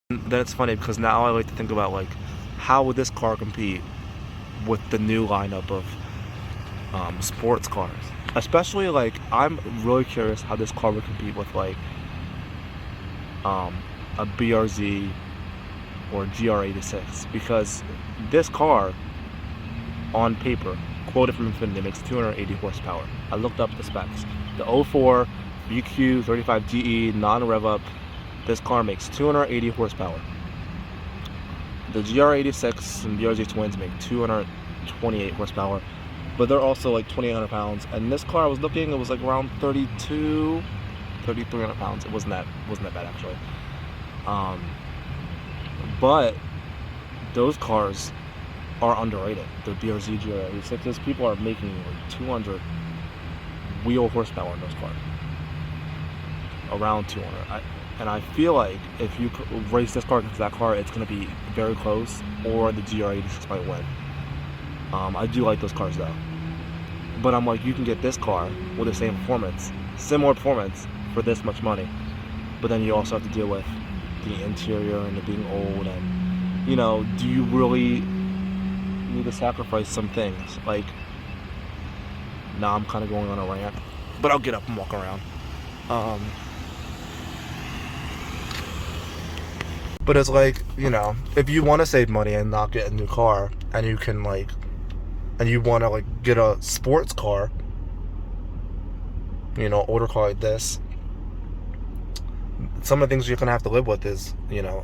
then it's funny because now I like to think about like how would this car compete with the new lineup of sports cars. Especially like I'm really curious how this car would compete with like a BRZ or GR86 because this car on paper quoted from Infiniti makes 280 horsepower. I looked up the specs. The 04 VQ35 GE non-rev up, this car makes 280 horsepower. The GR86 and BRZ twins make 228 horsepower, but they're also like 2,800 pounds. And this car I was looking, it was like around 3,300 pounds. It wasn't that bad actually. But those cars are underrated. The BRZ GR86s, people are making like 200 wheel horsepower in those cars, around 200. And I feel like if you race this car against that car, it's going to be very close, or the GR86 might win. I do like those cars though. But I'm like, you can get this car with the same performance, similar performance, for this much money. But then you also have to deal with the interior and it being old, and you know, do you really need to sacrifice some things? Like, now I'm kind of going on a rant, but I'll get up and walk around. But it's like, you know, if you want to save money and not get a new car, and you can like, and you want to like get a sports car, you know, older car like this, some of the things you're gonna have to live with is, you know,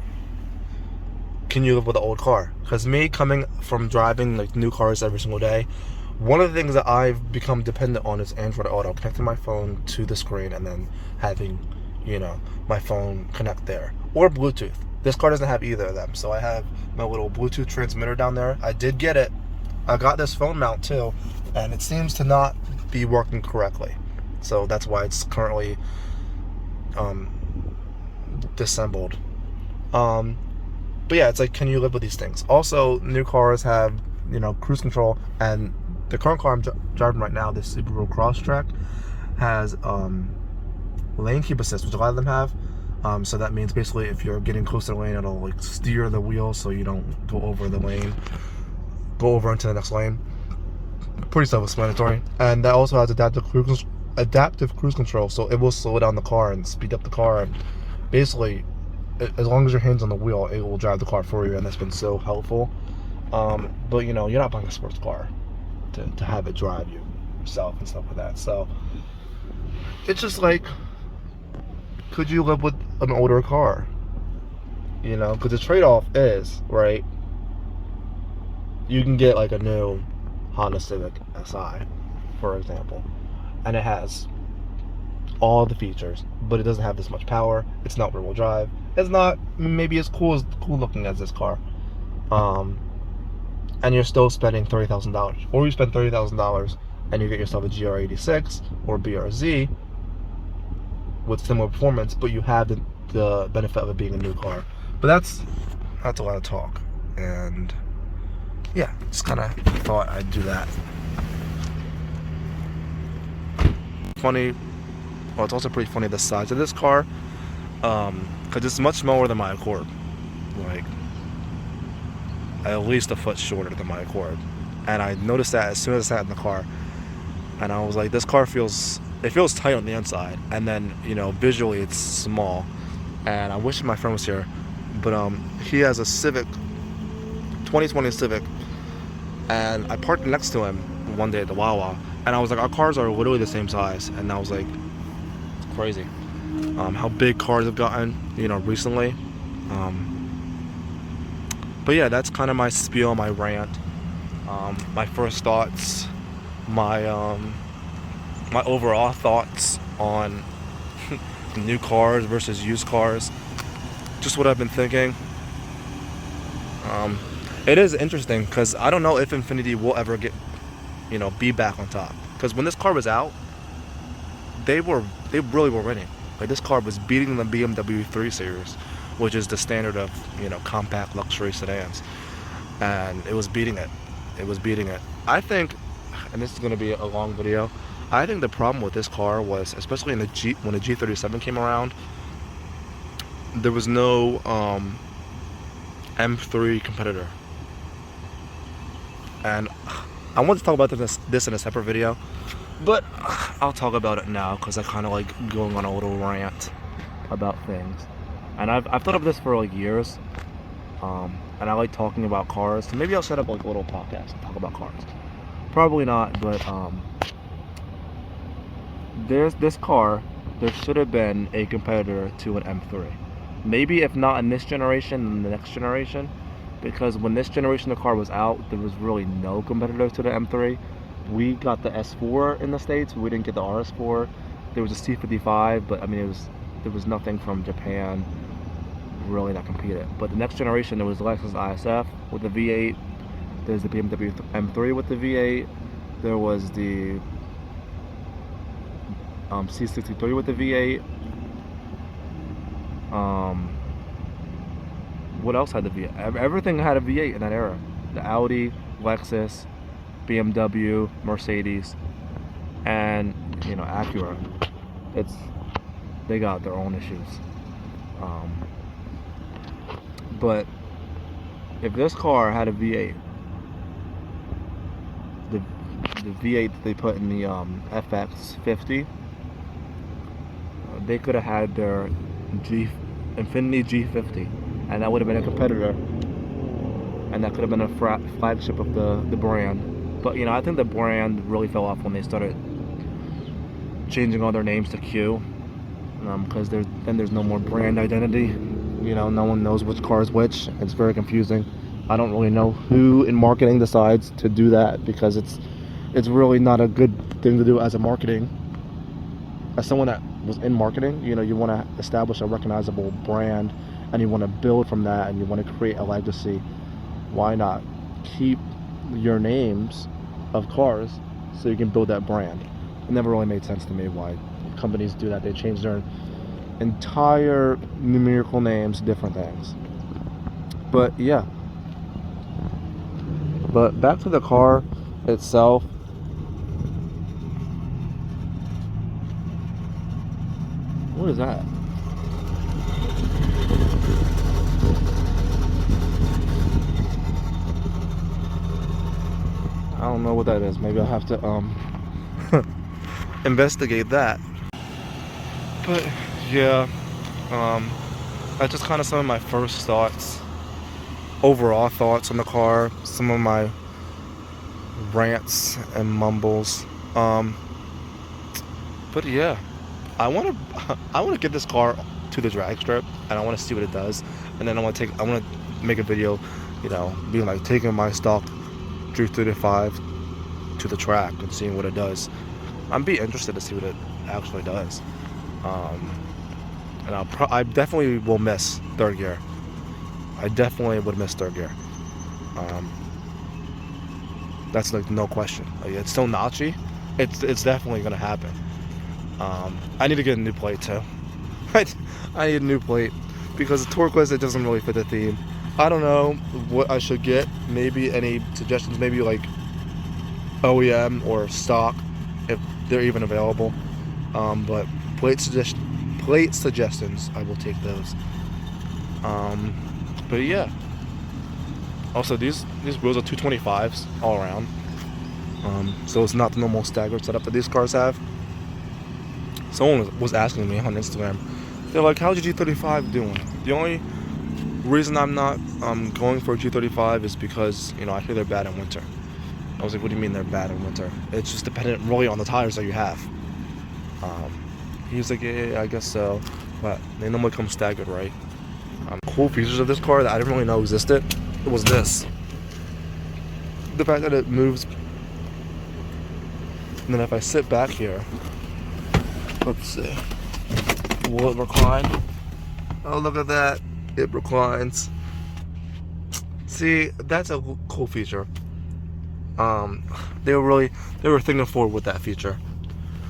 can you live with an old car? Because me coming from driving like new cars every single day, one of the things that I've become dependent on is Android Auto, connecting my phone to the screen and then having, you know, my phone connect there, or Bluetooth. This car doesn't have either of them, so I have my little Bluetooth transmitter down there. I did get it. I got this phone mount too, and it seems to not be working correctly. So that's why it's currently disassembled. But yeah, it's like, can you live with these things? Also, new cars have, you know, cruise control, and the current car I'm driving right now, this Subaru Crosstrek, has lane keep assist, which a lot of them have. So that means basically if you're getting close to the lane, it'll like steer the wheel so you don't go over the lane, go over into the next lane. Pretty self-explanatory. And that also has adaptive cruise control, so it will slow down the car and speed up the car, and basically, as long as your hand's on the wheel, it will drive the car for you, and that's been so helpful. But you know, you're not buying a sports car to have it drive you yourself and stuff like that. So it's just like, could you live with an older car? You know, because the trade-off is, right, you can get like a new Honda Civic Si, for example, and it has all the features, but it doesn't have this much power. It's not rear-wheel drive. It's not maybe as cool looking as this car. And you're still spending $30,000, or you spend $30,000 and you get yourself a GR86 or BRZ with similar performance, but you have the benefit of it being a new car. But that's a lot of talk, and yeah, just kind of thought I'd do that. Funny. Well, it's also pretty funny the size of this car, because it's much smaller than my Accord, like at least a foot shorter than my Accord. And I noticed that as soon as I sat in the car, and I was like, this car feels tight on the inside, and then, you know, visually it's small. And I wish my friend was here, but he has a Civic, 2020 Civic, and I parked next to him one day at the Wawa, and I was like, our cars are literally the same size, and I was like, it's crazy how big cars have gotten, you know, recently. But yeah, that's kind of my spiel, my rant, my first thoughts, my overall thoughts on new cars versus used cars, just what I've been thinking. It is interesting because I don't know if Infiniti will ever get, you know, be back on top, because when this car was out, they really were winning. Like, this car was beating the BMW 3 Series, which is the standard of, you know, compact luxury sedans, and it was beating it. I think, and this is going to be a long video, I think the problem with this car was, especially when the G37 came around, there was no M3 competitor. And I want to talk about this in a separate video, but I'll talk about it now because I kind of like going on a little rant about things. And I've thought of this for like years, and I like talking about cars. So maybe I'll set up like a little podcast and talk about cars. Probably not, but there's this car. There should have been a competitor to an M3. Maybe if not in this generation, in the next generation. Because when this generation of car was out, there was really no competitor to the M3. We got the S4 in the States. We didn't get the RS4. There was a C55, but I mean, there was nothing from Japan really that competed. But the next generation, there was the Lexus ISF with the V8. There's the BMW M3 with the V8. There was the C63 with the V8. What else had the V8? Everything had a V8 in that era. The Audi, Lexus, BMW, Mercedes, and Acura. They got their own issues. But if this car had a V8, the V8 that they put in the FX50, they could have had their Infiniti G50, and that would have been a competitor, and that could have been a flagship of the brand. But I think the brand really fell off when they started changing all their names to Q, because there's no more brand identity. No one knows which car is which. It's very confusing. I don't really know who in marketing decides to do that, because it's really not a good thing to do as someone that was in marketing. You want to establish a recognizable brand, and you want to build from that, and you want to create a legacy. Why not keep your names of cars so you can build that brand? It never really made sense to me why companies do that. They change their entire numerical names, different things. But yeah. But back to the car itself. What is that? I don't know what that is. Maybe I'll have to investigate that. But yeah, that's just kind of some of my first thoughts, overall thoughts on the car, some of my rants and mumbles. But yeah, I want to get this car to the drag strip, and I want to see what it does, and then I want to make a video, being like taking my stock G35 to the track and seeing what it does. I'm be interested to see what it actually does. And I definitely will miss third gear. I definitely would miss third gear. That's like no question. Like, it's still notchy. It's definitely gonna happen. I need to get a new plate too. I need a new plate because the turquoise, it doesn't really fit the theme. I don't know what I should get. Maybe any suggestions? Maybe like OEM or stock, if they're even available. But plate suggestions, I will take those. But yeah. Also, these wheels are 225s all around. So it's not the normal staggered setup that these cars have. Someone was asking me on Instagram. They're like, "How's your G35 doing?" The only reason I'm not going for a G35 is because I hear they're bad in winter. I was like, "What do you mean they're bad in winter?" It's just dependent really on the tires that you have. He's like, "Yeah, I guess so," but they normally come staggered, right? Cool features of this car that I didn't really know existed. It was this. The fact that it moves. And then if I sit back here, let's see, will it recline? Oh, look at that. It reclines. See, that's a cool feature. They were thinking forward with that feature.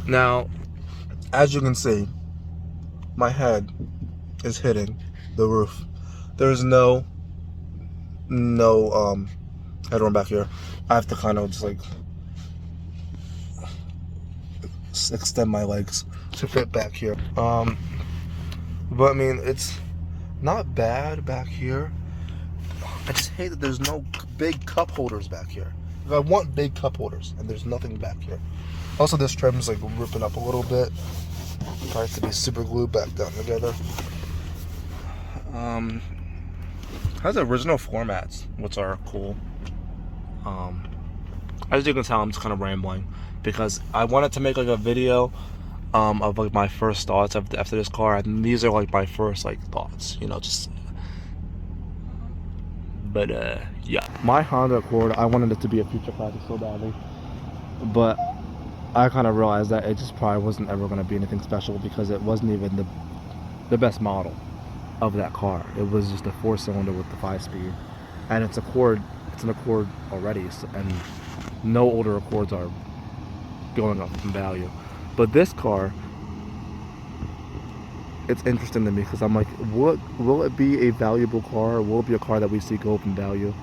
Now, as you can see, my head is hitting the roof. There's no headroom back here. I have to kind of just like extend my legs to fit back here. But I mean, it's not bad back here. I just hate that there's no big cup holders back here. I want big cup holders, and there's nothing back here. Also, this trim's like ripping up a little bit. Tries to be super glued back down together. Has original floor mats, which are cool. As you can tell, I'm just kind of rambling because I wanted to make like a video of like my first thoughts after this car, and these are like my first like thoughts, you know, just. But yeah, my Honda Accord, I wanted it to be a future classic so badly, but I kind of realized that it just probably wasn't ever going to be anything special because it wasn't even the best model of that car. It was just a 4-cylinder with the 5-speed, and it's an Accord already, so, and no older Accords are going up in value. But this car, it's interesting to me because I'm like, will it be a valuable car? Or will it be a car that we see go up in value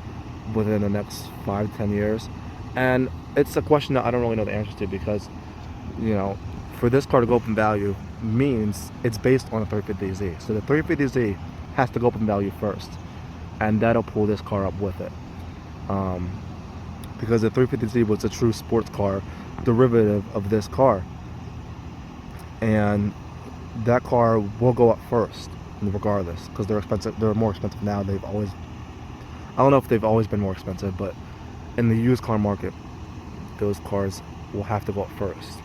within the next 5-10 years? And it's a question that I don't really know the answer to because, you know, for this car to go up in value means it's based on a 350Z. So the 350Z has to go up in value first, and that'll pull this car up with it. Because the 350Z was a true sports car derivative of this car, and that car will go up first regardless because they're expensive. They're more expensive now. I don't know if they've always been more expensive, but in the used car market, those cars will have to go up first.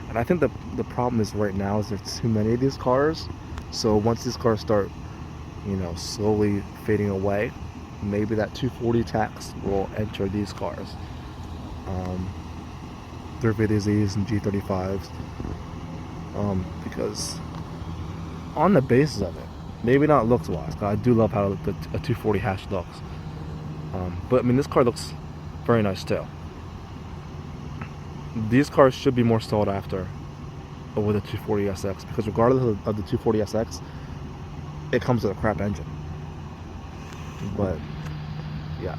And I think the problem is right now is there's too many of these cars. So once these cars start, you know, slowly fading away, maybe that 240 tax will enter these cars. 350Zs and G35s. Because on the basis of it, maybe not looks wise, I do love how a 240 hatch looks. But I mean, this car looks very nice too. These cars should be more sought after over the 240SX because regardless of the 240SX, it comes with a crap engine. But yeah.